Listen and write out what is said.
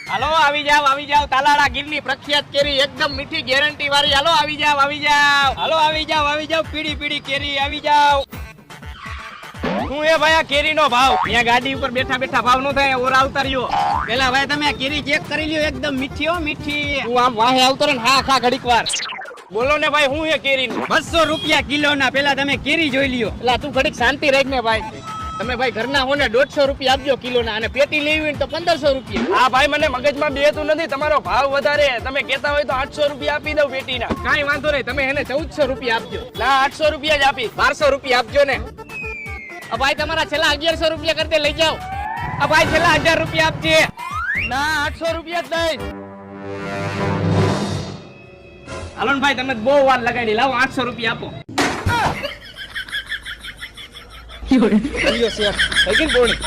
હાલો આવી જાવ તાલાળા ગીરની પ્રખ્યાત કેરી એકદમ મીઠી ગેરંટી વાળી. હાલો આવી જાવ હાલો આવી જાવ પીડી પીડી કેરી આવી જાવ. શું એ ભાઈ આ કેરીનો ભાવ? અહીંયા ગાડી ઉપર બેઠા બેઠા ભાવ નો થાય, ઓર આવતા રહ્યો. પેલા ભાઈ તમે કેરી ચેક કરી લ્યો, એકદમ મીઠી હો મીઠી. તું આમ વાહે આવતો રે ને ખા ઘડીક વાર. બોલો ને ભાઈ, શું હે કેરી? 200 રૂપિયા કિલો ના. પેલા તમે કેરી જોઈ લ્યો. એટલે તું ઘડીક શાંતિ રાખ ને ભાઈ. તમે ભાઈ ઘરના હો ને 150 રૂપિયા આપજો કિલો ના, અને પેટી લેવી હોય તો 1500 રૂપિયા. હા ભાઈ, મને મગજમાં બેતું નથી, તમારો ભાવ વધારે. તમે કહેતા હોય તો 800 રૂપિયા આપી દઉં પેટીના. કાંઈ વાંધો નહીં, તમે એને 1400 રૂપિયા આપજો. ના 800 રૂપિયા જ આપી. 1200 રૂપિયા આપજો ને. ભાઈ તમારા છેલ્લા 1100 રૂપિયા કરી દે, લઈ જાઓ. ભાઈ છેલ્લા 1000 રૂપિયા આપજે. ના 800 રૂપિયા જ નહીં. હાલો ને ભાઈ, તમે બહુ વાર લગાડી, લાવો 800 રૂપિયા આપો. થઈ ગઈ ને બોણી.